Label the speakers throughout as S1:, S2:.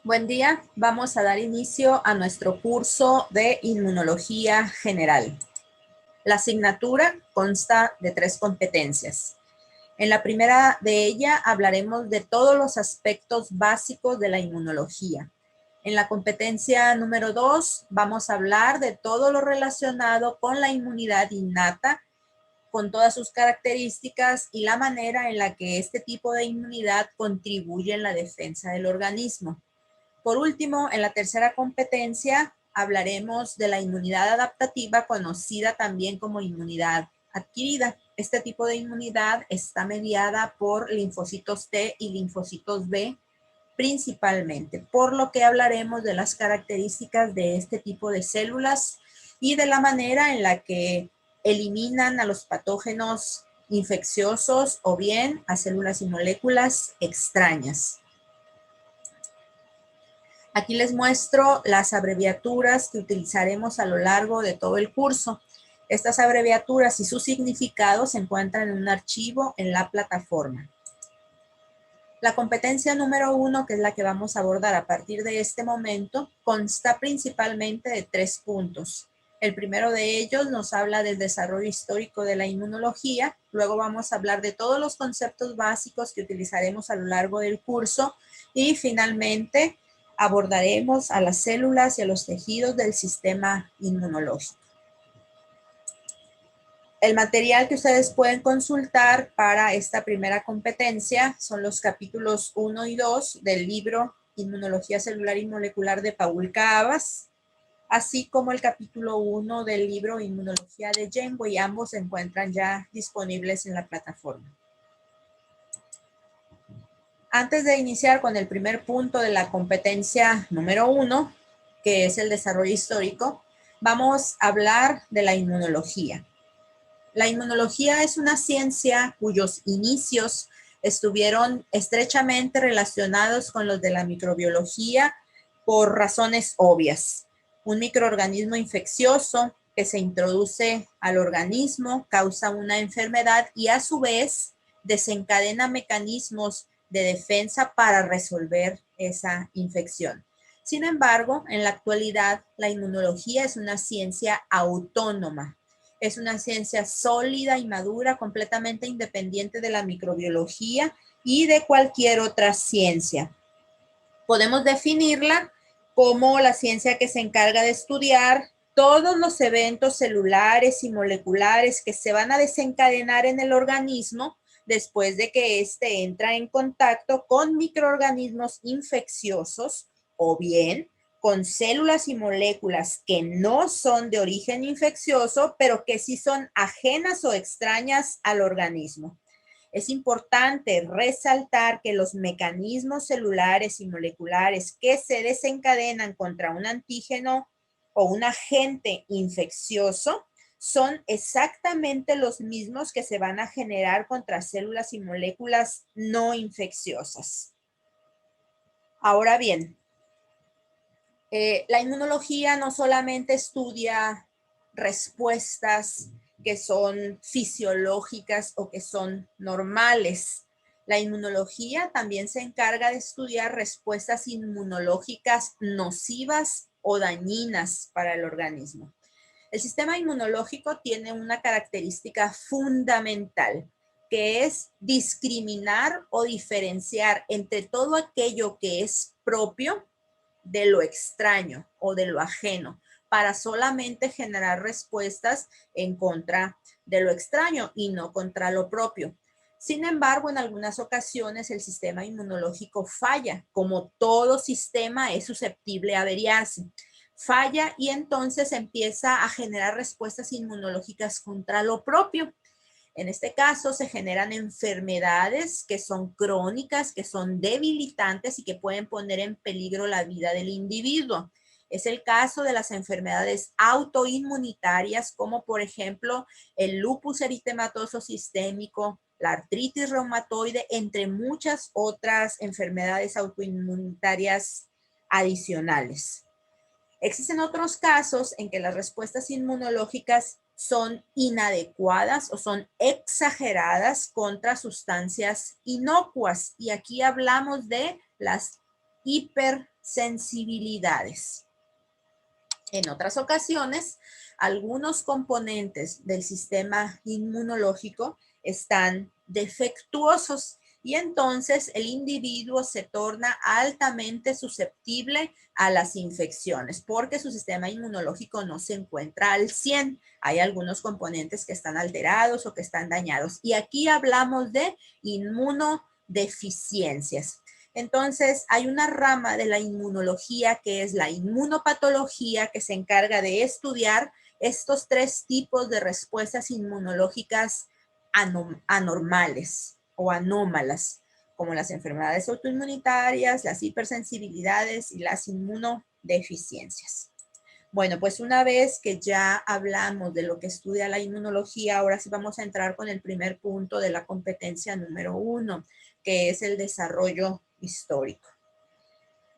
S1: Buen día, vamos a dar inicio a nuestro curso de Inmunología General. La asignatura consta de 3 competencias. En la primera de ella hablaremos de todos los aspectos básicos de la inmunología. En la competencia número 2 vamos a hablar de todo lo relacionado con la inmunidad innata, con todas sus características y la manera en la que este tipo de inmunidad contribuye en la defensa del organismo. Por último, en la tercera competencia hablaremos de la inmunidad adaptativa, conocida también como inmunidad adquirida. Este tipo de inmunidad está mediada por linfocitos T y linfocitos B principalmente, por lo que hablaremos de las características de este tipo de células y de la manera en la que eliminan a los patógenos infecciosos o bien a células y moléculas extrañas. Aquí les muestro las abreviaturas que utilizaremos a lo largo de todo el curso. Estas abreviaturas y su significado se encuentran en un archivo en la plataforma. La competencia número 1, que es la que vamos a abordar a partir de este momento, consta principalmente de 3 puntos. El primero de ellos nos habla del desarrollo histórico de la inmunología. Luego vamos a hablar de todos los conceptos básicos que utilizaremos a lo largo del curso. Y finalmente abordaremos a las células y a los tejidos del sistema inmunológico. El material que ustedes pueden consultar para esta primera competencia son los capítulos 1 y 2 del libro Inmunología Celular y Molecular de Paul Caavas, así como el capítulo 1 del libro Inmunología de Janeway. Ambos se encuentran ya disponibles en la plataforma. Antes de iniciar con el primer punto de la competencia número 1, que es el desarrollo histórico, vamos a hablar de la inmunología. La inmunología es una ciencia cuyos inicios estuvieron estrechamente relacionados con los de la microbiología por razones obvias. Un microorganismo infeccioso que se introduce al organismo causa una enfermedad y a su vez desencadena mecanismos de defensa para resolver esa infección. Sin embargo, en la actualidad, la inmunología es una ciencia autónoma. Es una ciencia sólida y madura, completamente independiente de la microbiología y de cualquier otra ciencia. Podemos definirla como la ciencia que se encarga de estudiar todos los eventos celulares y moleculares que se van a desencadenar en el organismo después de que éste entra en contacto con microorganismos infecciosos o bien con células y moléculas que no son de origen infeccioso, pero que sí son ajenas o extrañas al organismo. Es importante resaltar que los mecanismos celulares y moleculares que se desencadenan contra un antígeno o un agente infeccioso son exactamente los mismos que se van a generar contra células y moléculas no infecciosas. Ahora bien, la inmunología no solamente estudia respuestas que son fisiológicas o que son normales. La inmunología también se encarga de estudiar respuestas inmunológicas nocivas o dañinas para el organismo. El sistema inmunológico tiene una característica fundamental, que es discriminar o diferenciar entre todo aquello que es propio de lo extraño o de lo ajeno, para solamente generar respuestas en contra de lo extraño y no contra lo propio. Sin embargo, en algunas ocasiones el sistema inmunológico falla, como todo sistema es susceptible a averiarse. Falla y entonces empieza a generar respuestas inmunológicas contra lo propio. En este caso se generan enfermedades que son crónicas, que son debilitantes y que pueden poner en peligro la vida del individuo. Es el caso de las enfermedades autoinmunitarias, como por ejemplo el lupus eritematoso sistémico, la artritis reumatoide, entre muchas otras enfermedades autoinmunitarias adicionales. Existen otros casos en que las respuestas inmunológicas son inadecuadas o son exageradas contra sustancias inocuas. Y aquí hablamos de las hipersensibilidades. En otras ocasiones, algunos componentes del sistema inmunológico están defectuosos y entonces el individuo se torna altamente susceptible a las infecciones porque su sistema inmunológico no se encuentra al 100. Hay algunos componentes que están alterados o que están dañados. Y aquí hablamos de inmunodeficiencias. Entonces, hay una rama de la inmunología que es la inmunopatología, que se encarga de estudiar estos tres tipos de respuestas inmunológicas anormales o anómalas, como las enfermedades autoinmunitarias, las hipersensibilidades y las inmunodeficiencias. Bueno, pues una vez que ya hablamos de lo que estudia la inmunología, ahora sí vamos a entrar con el primer punto de la competencia número 1, que es el desarrollo histórico.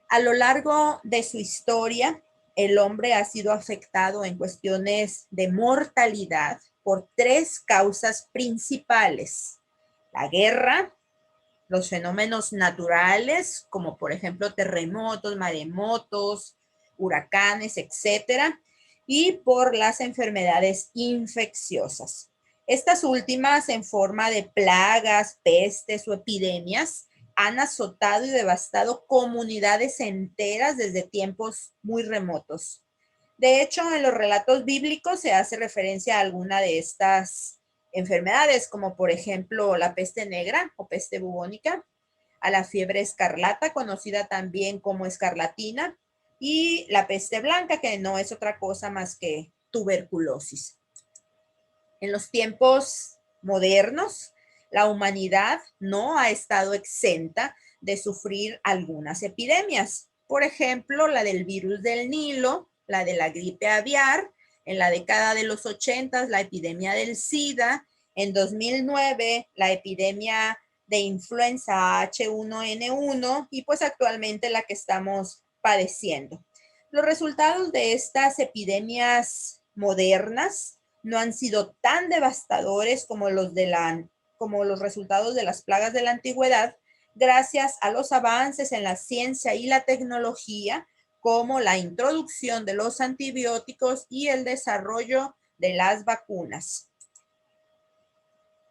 S1: A lo largo de su historia, el hombre ha sido afectado en cuestiones de mortalidad por tres causas principales: la guerra, los fenómenos naturales, como por ejemplo terremotos, maremotos, huracanes, etcétera, y por las enfermedades infecciosas. Estas últimas, en forma de plagas, pestes o epidemias, han azotado y devastado comunidades enteras desde tiempos muy remotos. De hecho, en los relatos bíblicos se hace referencia a alguna de estas enfermedades, como por ejemplo la peste negra o peste bubónica, a la fiebre escarlata, conocida también como escarlatina, y la peste blanca, que no es otra cosa más que tuberculosis. En los tiempos modernos, la humanidad no ha estado exenta de sufrir algunas epidemias. Por ejemplo, la del virus del Nilo, la de la gripe aviar, en la década de los 80, la epidemia del SIDA, en 2009, la epidemia de influenza H1N1 y pues actualmente la que estamos padeciendo. Los resultados de estas epidemias modernas no han sido tan devastadores como los resultados de las plagas de la antigüedad, gracias a los avances en la ciencia y la tecnología, como la introducción de los antibióticos y el desarrollo de las vacunas.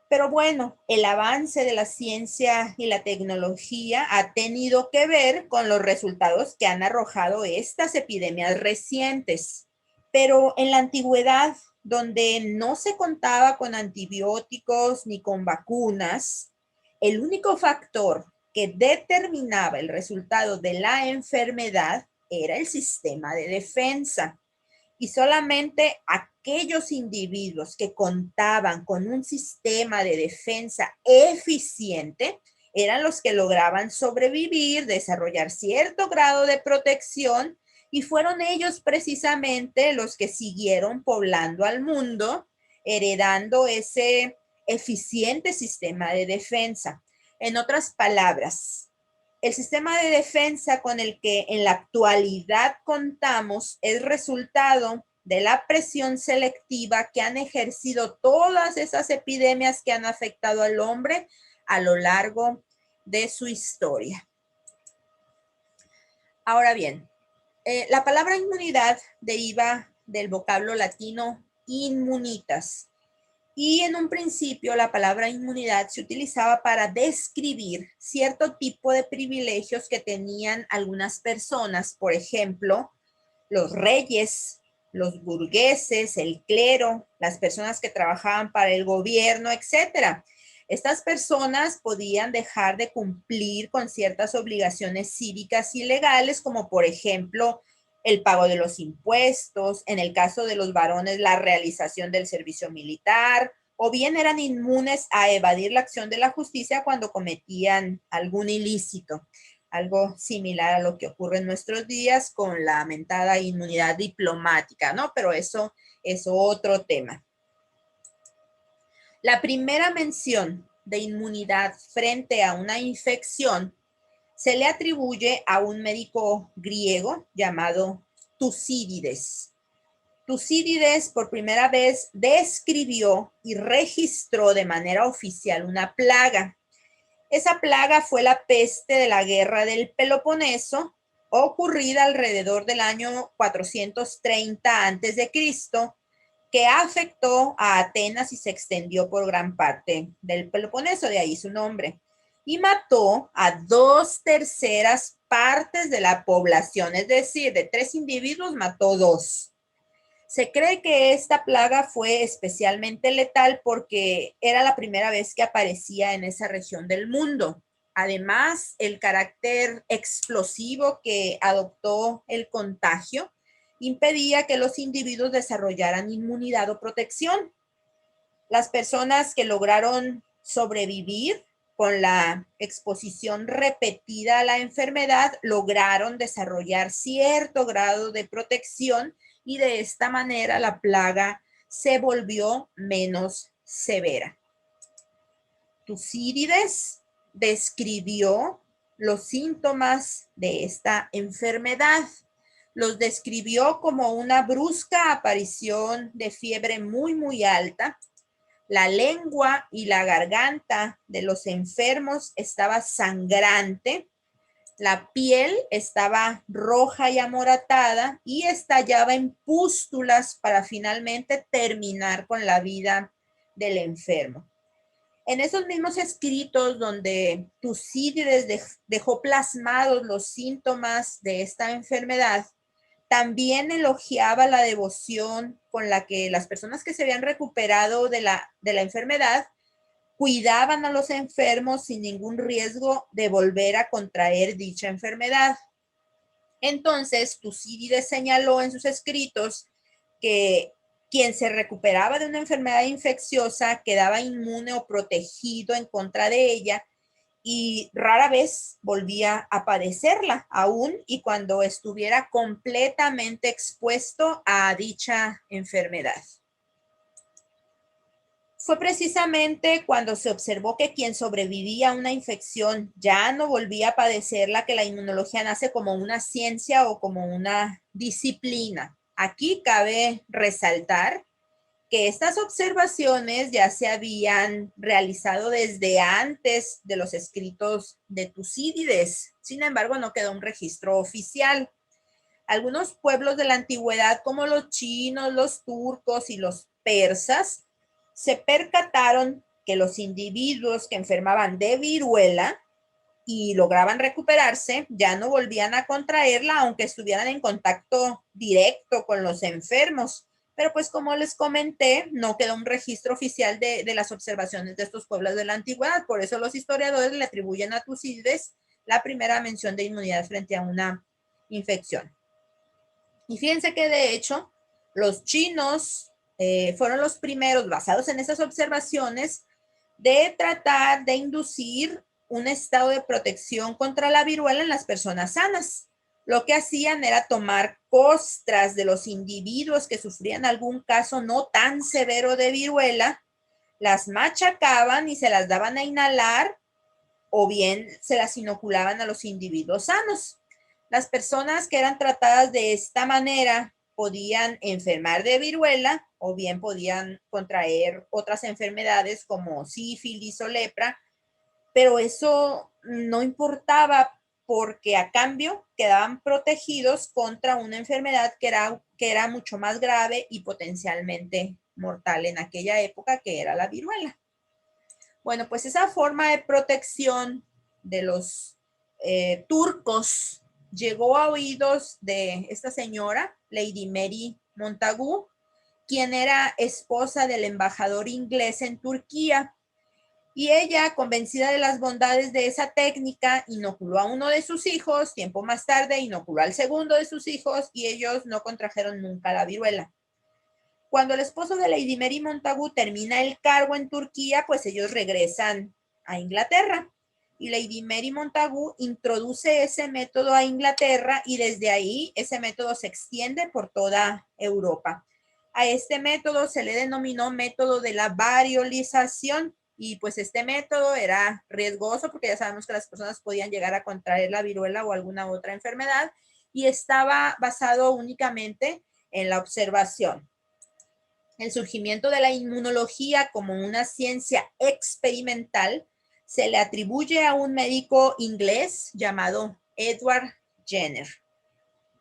S1: Pero bueno, el avance de la ciencia y la tecnología ha tenido que ver con los resultados que han arrojado estas epidemias recientes. Pero en la antigüedad, donde no se contaba con antibióticos ni con vacunas, el único factor que determinaba el resultado de la enfermedad era el sistema de defensa. Y solamente aquellos individuos que contaban con un sistema de defensa eficiente eran los que lograban sobrevivir, desarrollar cierto grado de protección, y fueron ellos precisamente los que siguieron poblando al mundo, heredando ese eficiente sistema de defensa. En otras palabras, el sistema de defensa con el que en la actualidad contamos es resultado de la presión selectiva que han ejercido todas esas epidemias que han afectado al hombre a lo largo de su historia. Ahora bien, la palabra inmunidad deriva del vocablo latino inmunitas. Y en un principio la palabra inmunidad se utilizaba para describir cierto tipo de privilegios que tenían algunas personas, por ejemplo, los reyes, los burgueses, el clero, las personas que trabajaban para el gobierno, etcétera. Estas personas podían dejar de cumplir con ciertas obligaciones cívicas y legales, como por ejemplo el pago de los impuestos, en el caso de los varones, la realización del servicio militar, o bien eran inmunes a evadir la acción de la justicia cuando cometían algún ilícito. Algo similar a lo que ocurre en nuestros días con la mentada inmunidad diplomática, ¿no? Pero eso es otro tema. La primera mención de inmunidad frente a una infección se le atribuye a un médico griego llamado Tucídides. Tucídides por primera vez describió y registró de manera oficial una plaga. Esa plaga fue la peste de la guerra del Peloponeso, ocurrida alrededor del año 430 a.C., que afectó a Atenas y se extendió por gran parte del Peloponeso, de ahí su nombre, y mató a 2/3 partes de la población, es decir, de 3 individuos mató 2. Se cree que esta plaga fue especialmente letal porque era la primera vez que aparecía en esa región del mundo. Además, el carácter explosivo que adoptó el contagio impedía que los individuos desarrollaran inmunidad o protección. Las personas que lograron sobrevivir con la exposición repetida a la enfermedad lograron desarrollar cierto grado de protección y de esta manera la plaga se volvió menos severa. Tucídides describió los síntomas de esta enfermedad. Los describió como una brusca aparición de fiebre muy alta. La lengua y la garganta de los enfermos estaba sangrante, la piel estaba roja y amoratada y estallaba en pústulas para finalmente terminar con la vida del enfermo. En esos mismos escritos donde Tucídides dejó plasmados los síntomas de esta enfermedad, también elogiaba la devoción con la que las personas que se habían recuperado de la enfermedad cuidaban a los enfermos sin ningún riesgo de volver a contraer dicha enfermedad. Entonces, Tucídides señaló en sus escritos que quien se recuperaba de una enfermedad infecciosa quedaba inmune o protegido en contra de ella y rara vez volvía a padecerla, aún y cuando estuviera completamente expuesto a dicha enfermedad. Fue precisamente cuando se observó que quien sobrevivía a una infección ya no volvía a padecerla que la inmunología nace como una ciencia o como una disciplina. Aquí cabe resaltar que estas observaciones ya se habían realizado desde antes de los escritos de Tucídides. Sin embargo, no quedó un registro oficial. Algunos pueblos de la antigüedad, como los chinos, los turcos y los persas, se percataron que los individuos que enfermaban de viruela y lograban recuperarse ya no volvían a contraerla, aunque estuvieran en contacto directo con los enfermos. Pero pues como les comenté, no quedó un registro oficial de las observaciones de estos pueblos de la antigüedad. Por eso los historiadores le atribuyen a Tucídides la primera mención de inmunidad frente a una infección. Y fíjense que de hecho los chinos fueron los primeros, basados en esas observaciones, de tratar de inducir un estado de protección contra la viruela en las personas sanas. Lo que hacían era tomar costras de los individuos que sufrían algún caso no tan severo de viruela, las machacaban y se las daban a inhalar o bien se las inoculaban a los individuos sanos. Las personas que eran tratadas de esta manera podían enfermar de viruela o bien podían contraer otras enfermedades como sífilis o lepra, pero eso no importaba porque a cambio quedaban protegidos contra una enfermedad que era mucho más grave y potencialmente mortal en aquella época, que era la viruela. Bueno, pues esa forma de protección de los turcos llegó a oídos de esta señora, Lady Mary Montagu, quien era esposa del embajador inglés en Turquía. Y ella, convencida de las bondades de esa técnica, inoculó a uno de sus hijos. Tiempo más tarde inoculó al segundo de sus hijos y ellos no contrajeron nunca la viruela. Cuando el esposo de Lady Mary Montagu termina el cargo en Turquía, pues ellos regresan a Inglaterra. Y Lady Mary Montagu introduce ese método a Inglaterra y desde ahí ese método se extiende por toda Europa. A este método se le denominó método de la variolización y pues este método era riesgoso porque ya sabemos que las personas podían llegar a contraer la viruela o alguna otra enfermedad y estaba basado únicamente en la observación. El surgimiento de la inmunología como una ciencia experimental se le atribuye a un médico inglés llamado Edward Jenner.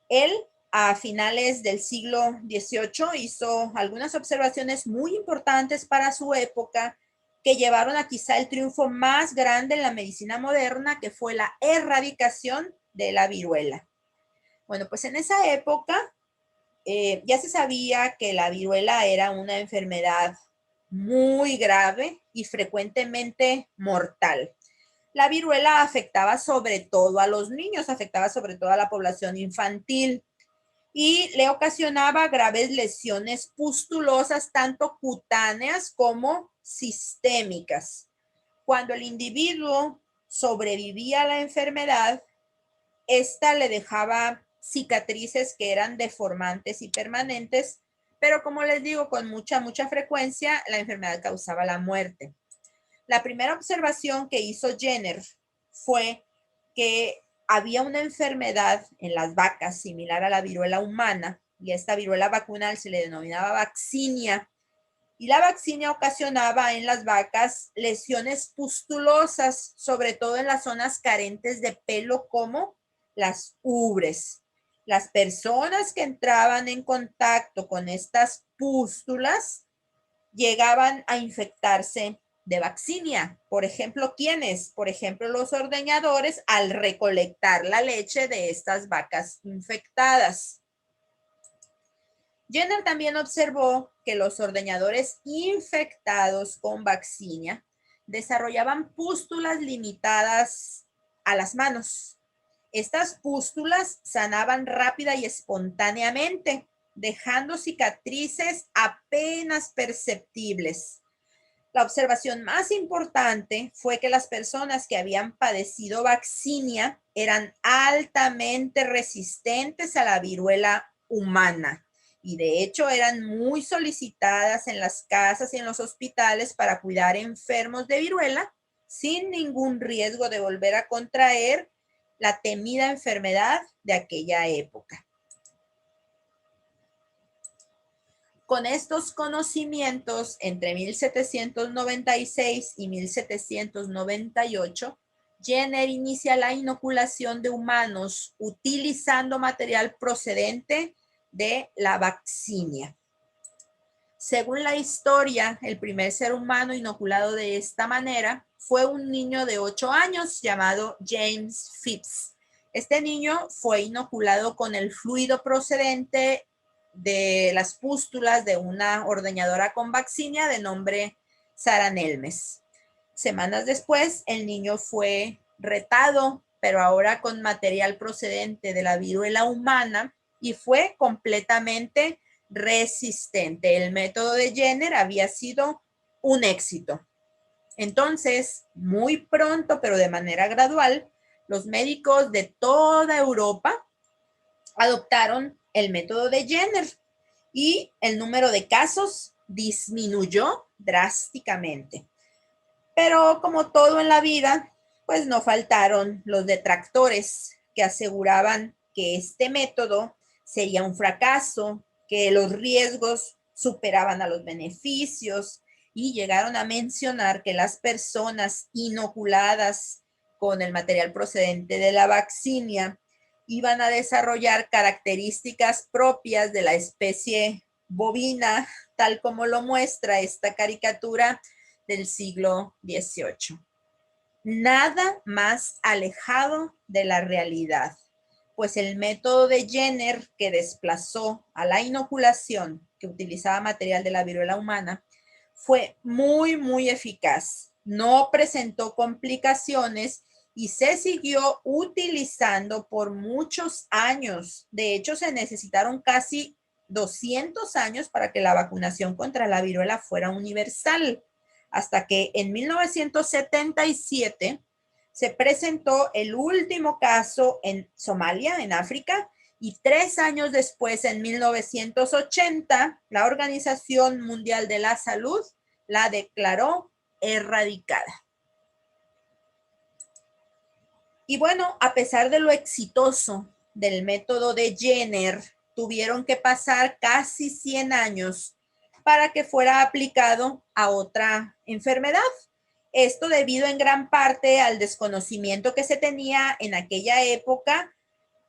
S1: Él, a finales del siglo XVIII, hizo algunas observaciones muy importantes para su época que llevaron a quizá el triunfo más grande en la medicina moderna, que fue la erradicación de la viruela. Bueno, pues en esa época ya se sabía que la viruela era una enfermedad muy grave y frecuentemente mortal. La viruela afectaba sobre todo a los niños, afectaba sobre todo a la población infantil y le ocasionaba graves lesiones pustulosas, tanto cutáneas como sistémicas. Cuando el individuo sobrevivía a la enfermedad, esta le dejaba cicatrices que eran deformantes y permanentes, pero como les digo, con mucha frecuencia, la enfermedad causaba la muerte. La primera observación que hizo Jenner fue que había una enfermedad en las vacas similar a la viruela humana, y esta viruela vacunal se le denominaba vaccinia, y la vaccinia ocasionaba en las vacas lesiones pustulosas, sobre todo en las zonas carentes de pelo como las ubres. Las personas que entraban en contacto con estas pústulas llegaban a infectarse de vaccinia. Por ejemplo, ¿quiénes? Por ejemplo, los ordeñadores al recolectar la leche de estas vacas infectadas. Jenner también observó que los ordeñadores infectados con vaccinia desarrollaban pústulas limitadas a las manos. Estas pústulas sanaban rápida y espontáneamente, dejando cicatrices apenas perceptibles. La observación más importante fue que las personas que habían padecido vaccinia eran altamente resistentes a la viruela humana y de hecho eran muy solicitadas en las casas y en los hospitales para cuidar enfermos de viruela sin ningún riesgo de volver a contraer la temida enfermedad de aquella época. Con estos conocimientos, entre 1796 y 1798, Jenner inicia la inoculación de humanos utilizando material procedente de la vaccinia. Según la historia, el primer ser humano inoculado de esta manera fue un niño de 8 años llamado James Phipps. Este niño fue inoculado con el fluido procedente de las pústulas de una ordeñadora con vaccinia de nombre Sara Nelmes. Semanas después, el niño fue retado, pero ahora con material procedente de la viruela humana, y fue completamente resistente. El método de Jenner había sido un éxito. Entonces, muy pronto, pero de manera gradual, los médicos de toda Europa adoptaron el método de Jenner y el número de casos disminuyó drásticamente. Pero como todo en la vida, pues no faltaron los detractores que aseguraban que este método sería un fracaso, que los riesgos superaban a los beneficios y llegaron a mencionar que las personas inoculadas con el material procedente de la vaccinia iban a desarrollar características propias de la especie bovina, tal como lo muestra esta caricatura del siglo XVIII. Nada más alejado de la realidad, pues el método de Jenner, que desplazó a la inoculación que utilizaba material de la viruela humana, fue muy eficaz. No presentó complicaciones y se siguió utilizando por muchos años. De hecho, se necesitaron casi 200 años para que la vacunación contra la viruela fuera universal, hasta que en 1977 se presentó el último caso en Somalia, en África, y 3 años después, en 1980, la Organización Mundial de la Salud la declaró erradicada. Y bueno, a pesar de lo exitoso del método de Jenner, tuvieron que pasar casi 100 años para que fuera aplicado a otra enfermedad. Esto debido en gran parte al desconocimiento que se tenía en aquella época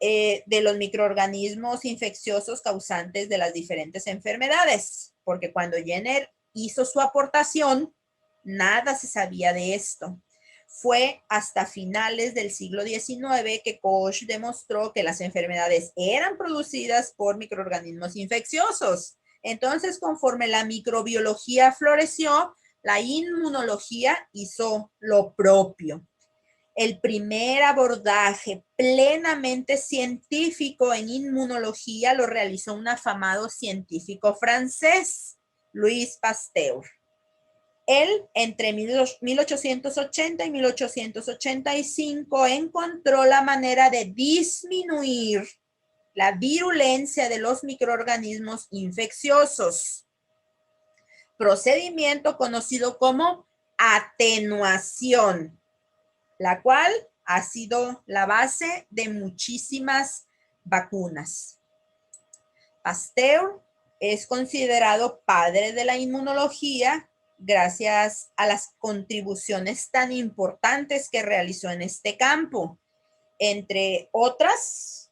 S1: de los microorganismos infecciosos causantes de las diferentes enfermedades, porque cuando Jenner hizo su aportación, nada se sabía de esto. Fue hasta finales del siglo XIX que Koch demostró que las enfermedades eran producidas por microorganismos infecciosos. Entonces, conforme la microbiología floreció, la inmunología hizo lo propio. El primer abordaje plenamente científico en inmunología lo realizó un afamado científico francés, Louis Pasteur. Él, entre 1880 y 1885, encontró la manera de disminuir la virulencia de los microorganismos infecciosos, procedimiento conocido como atenuación, la cual ha sido la base de muchísimas vacunas. Pasteur es considerado padre de la inmunología gracias a las contribuciones tan importantes que realizó en este campo. Entre otras,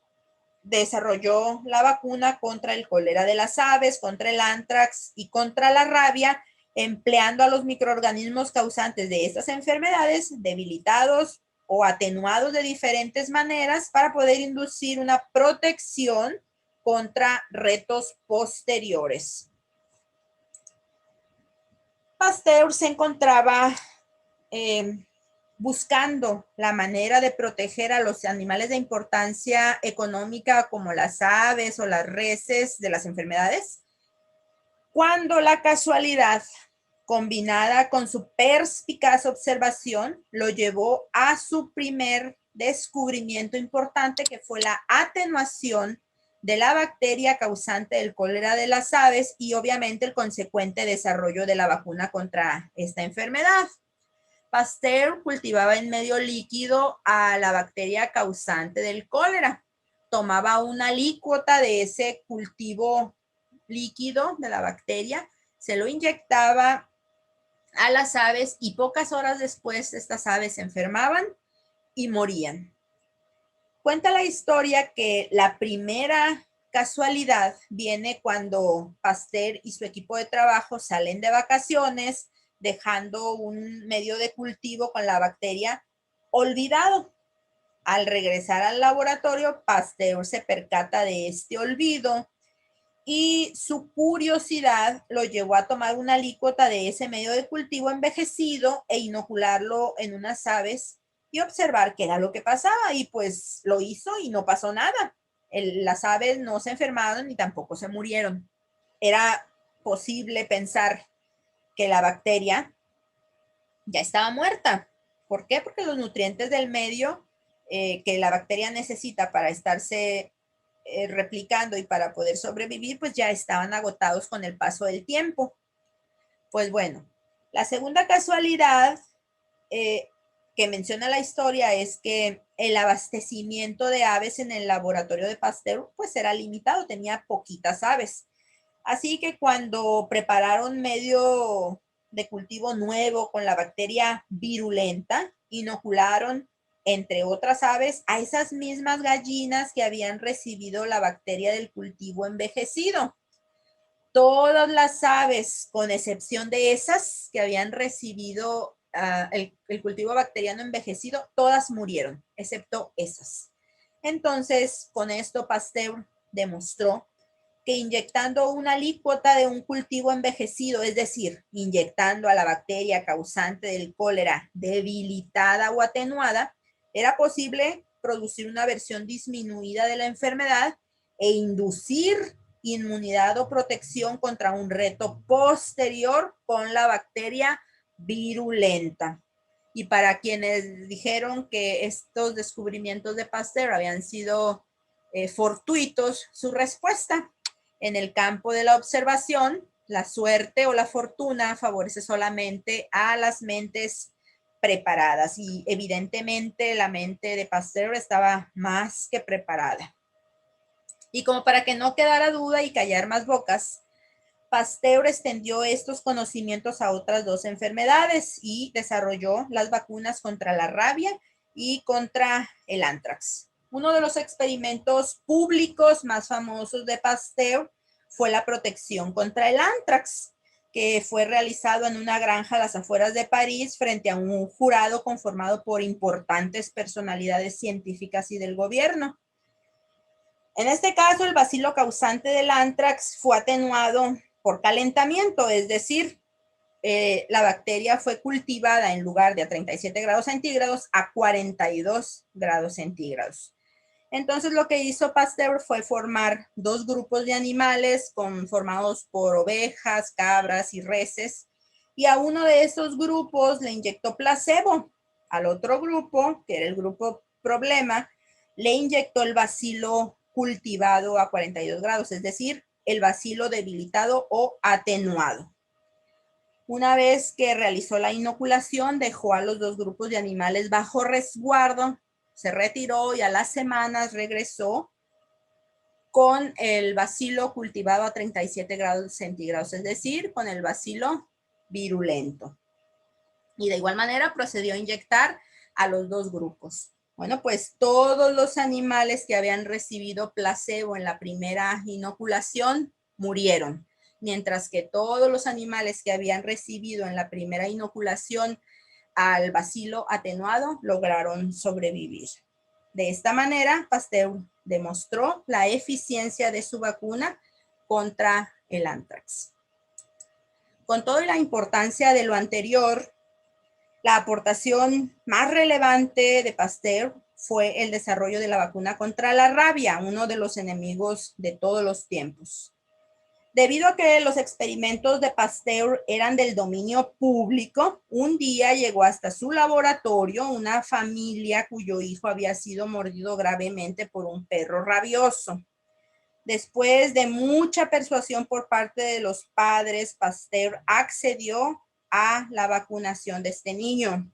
S1: desarrolló la vacuna contra el cólera de las aves, contra el anthrax y contra la rabia, empleando a los microorganismos causantes de estas enfermedades debilitados o atenuados de diferentes maneras para poder inducir una protección contra retos posteriores. Pasteur se encontraba buscando la manera de proteger a los animales de importancia económica como las aves o las reses de las enfermedades, cuando la casualidad, combinada con su perspicaz observación, lo llevó a su primer descubrimiento importante, que fue la atenuación de la bacteria causante del cólera de las aves y obviamente el consecuente desarrollo de la vacuna contra esta enfermedad. Pasteur cultivaba en medio líquido a la bacteria causante del cólera. Tomaba una alícuota de ese cultivo líquido de la bacteria, se lo inyectaba a las aves y pocas horas después estas aves se enfermaban y morían. Cuenta la historia que la primera casualidad viene cuando Pasteur y su equipo de trabajo salen de vacaciones, dejando un medio de cultivo con la bacteria olvidado. Al regresar al laboratorio, Pasteur se percata de este olvido y su curiosidad lo llevó a tomar una alícuota de ese medio de cultivo envejecido e inocularlo en unas aves y observar qué era lo que pasaba, y pues lo hizo y no pasó nada. Las aves no se enfermaron ni tampoco se murieron. Era posible pensar que la bacteria ya estaba muerta. ¿Por qué? Porque los nutrientes del medio que la bacteria necesita para estarse replicando y para poder sobrevivir, pues ya estaban agotados con el paso del tiempo. Pues bueno, la segunda casualidad que menciona la historia es que el abastecimiento de aves en el laboratorio de Pasteur pues era limitado, tenía poquitas aves. Así que cuando prepararon medio de cultivo nuevo con la bacteria virulenta, inocularon, entre otras aves, a esas mismas gallinas que habían recibido la bacteria del cultivo envejecido. Todas las aves, con excepción de esas que habían recibido el cultivo bacteriano envejecido, todas murieron, excepto esas. Entonces, con esto Pasteur demostró que inyectando una alícuota de un cultivo envejecido, es decir, inyectando a la bacteria causante del cólera debilitada o atenuada, era posible producir una versión disminuida de la enfermedad e inducir inmunidad o protección contra un reto posterior con la bacteria virulenta. Y para quienes dijeron que estos descubrimientos de Pasteur habían sido fortuitos, su respuesta: en el campo de la observación, la suerte o la fortuna favorece solamente a las mentes preparadas, y evidentemente la mente de Pasteur estaba más que preparada. Y como para que no quedara duda y callar más bocas, Pasteur extendió estos conocimientos a otras dos enfermedades y desarrolló las vacunas contra la rabia y contra el anthrax. Uno de los experimentos públicos más famosos de Pasteur fue la protección contra el anthrax, que fue realizado en una granja a las afueras de París frente a un jurado conformado por importantes personalidades científicas y del gobierno. En este caso, el bacilo causante del anthrax fue atenuado por calentamiento, es decir, la bacteria fue cultivada en lugar de a 37 grados centígrados a 42 grados centígrados. Entonces lo que hizo Pasteur fue formar dos grupos de animales formados por ovejas, cabras y reses, y a uno de esos grupos le inyectó placebo. Al otro grupo, que era el grupo problema, le inyectó el bacilo cultivado a 42 grados, es decir, el bacilo debilitado o atenuado. Una vez que realizó la inoculación, dejó a los dos grupos de animales bajo resguardo, se retiró y a las semanas regresó con el bacilo cultivado a 37 grados centígrados, es decir, con el bacilo virulento. Y de igual manera procedió a inyectar a los dos grupos. Bueno, pues todos los animales que habían recibido placebo en la primera inoculación murieron, mientras que todos los animales que habían recibido en la primera inoculación al bacilo atenuado lograron sobrevivir. De esta manera, Pasteur demostró la eficiencia de su vacuna contra el anthrax. Con toda la importancia de lo anterior, la aportación más relevante de Pasteur fue el desarrollo de la vacuna contra la rabia, uno de los enemigos de todos los tiempos. Debido a que los experimentos de Pasteur eran del dominio público, un día llegó hasta su laboratorio una familia cuyo hijo había sido mordido gravemente por un perro rabioso. Después de mucha persuasión por parte de los padres, Pasteur accedió a la vacunación de este niño.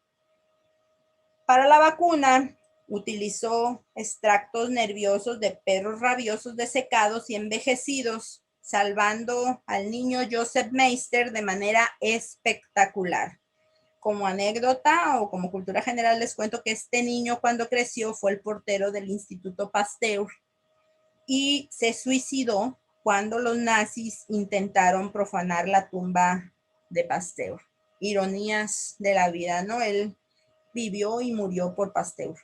S1: Para la vacuna, utilizó extractos nerviosos de perros rabiosos desecados y envejecidos, salvando al niño Joseph Meister de manera espectacular. Como anécdota o como cultura general les cuento que este niño cuando creció fue el portero del Instituto Pasteur y se suicidó cuando los nazis intentaron profanar la tumba de Pasteur. Ironías de la vida, ¿no? Él vivió y murió por Pasteur.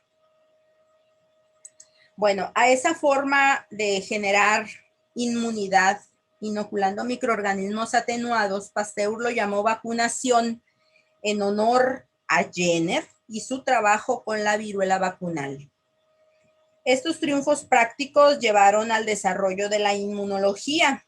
S1: Bueno, a esa forma de generar inmunidad inoculando microorganismos atenuados, Pasteur lo llamó vacunación en honor a Jenner y su trabajo con la viruela vacunal. Estos triunfos prácticos llevaron al desarrollo de la inmunología,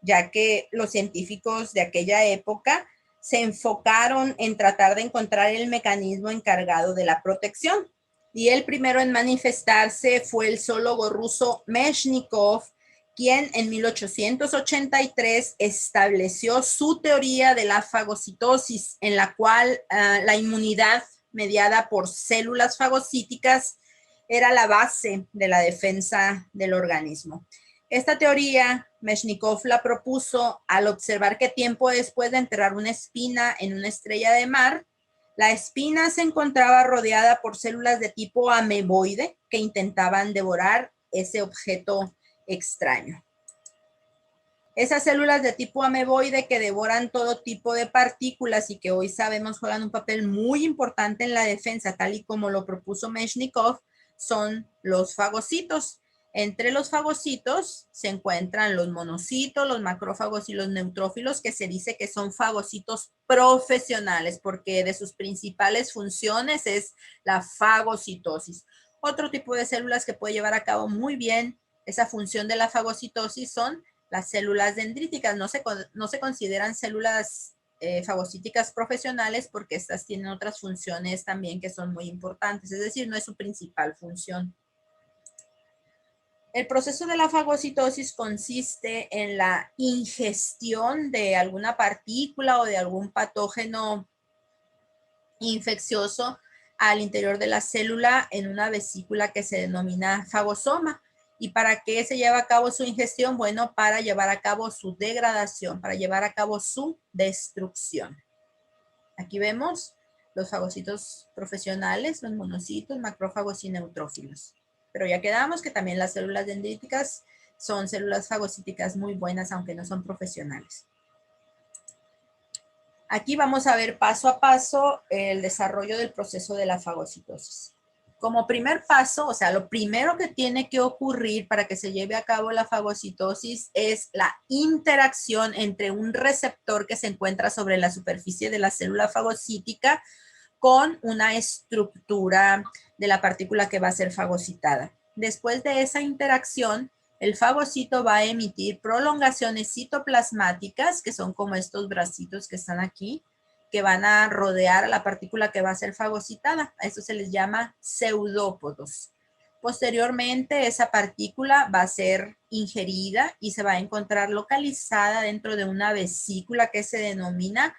S1: ya que los científicos de aquella época se enfocaron en tratar de encontrar el mecanismo encargado de la protección. Y el primero en manifestarse fue el zoólogo ruso Meshnikov, quien en 1883 estableció su teoría de la fagocitosis, en la cual la inmunidad mediada por células fagocíticas era la base de la defensa del organismo. Esta teoría, Meshnikov la propuso al observar que tiempo después de enterrar una espina en una estrella de mar, la espina se encontraba rodeada por células de tipo ameboide que intentaban devorar ese objeto extraño. Esas células de tipo ameboide que devoran todo tipo de partículas y que hoy sabemos juegan un papel muy importante en la defensa, tal y como lo propuso Meshnikov, son los fagocitos. Entre los fagocitos se encuentran los monocitos, los macrófagos y los neutrófilos, que se dice que son fagocitos profesionales porque de sus principales funciones es la fagocitosis. Otro tipo de células que puede llevar a cabo muy bien esa función de la fagocitosis son las células dendríticas. No se consideran células fagocíticas profesionales porque estas tienen otras funciones también que son muy importantes, es decir, no es su principal función. El proceso de la fagocitosis consiste en la ingestión de alguna partícula o de algún patógeno infeccioso al interior de la célula en una vesícula que se denomina fagosoma. ¿Y para qué se lleva a cabo su ingestión? Bueno, para llevar a cabo su degradación, para llevar a cabo su destrucción. Aquí vemos los fagocitos profesionales, los monocitos, macrófagos y neutrófilos. Pero ya quedamos que también las células dendríticas son células fagocíticas muy buenas, aunque no son profesionales. Aquí vamos a ver paso a paso el desarrollo del proceso de la fagocitosis. Como primer paso, o sea, lo primero que tiene que ocurrir para que se lleve a cabo la fagocitosis es la interacción entre un receptor que se encuentra sobre la superficie de la célula fagocítica con una estructura de la partícula que va a ser fagocitada. Después de esa interacción, el fagocito va a emitir prolongaciones citoplasmáticas, que son como estos bracitos que están aquí, que van a rodear a la partícula que va a ser fagocitada. A eso se les llama pseudópodos. Posteriormente, esa partícula va a ser ingerida y se va a encontrar localizada dentro de una vesícula que se denomina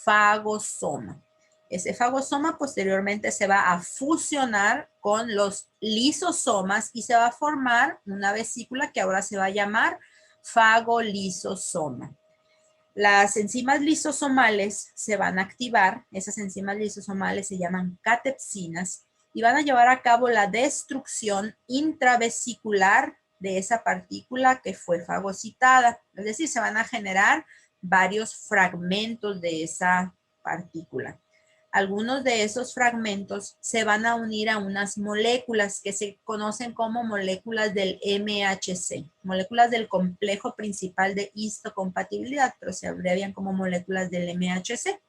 S1: fagosoma. Ese fagosoma posteriormente se va a fusionar con los lisosomas y se va a formar una vesícula que ahora se va a llamar fagolisosoma. Las enzimas lisosomales se van a activar, esas enzimas lisosomales se llaman catepsinas y van a llevar a cabo la destrucción intravesicular de esa partícula que fue fagocitada. Es decir, se van a generar varios fragmentos de esa partícula. Algunos de esos fragmentos se van a unir a unas moléculas que se conocen como moléculas del MHC, moléculas del complejo principal de histocompatibilidad, pero se abrevian como moléculas del MHC.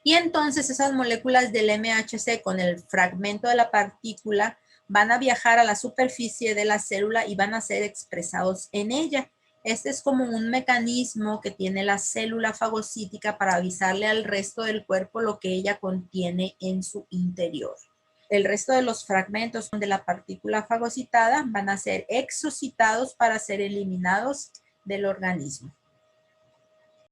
S1: Y entonces esas moléculas del MHC con el fragmento de la partícula van a viajar a la superficie de la célula y van a ser expresados en ella. Este es como un mecanismo que tiene la célula fagocítica para avisarle al resto del cuerpo lo que ella contiene en su interior. El resto de los fragmentos de la partícula fagocitada van a ser exocitados para ser eliminados del organismo.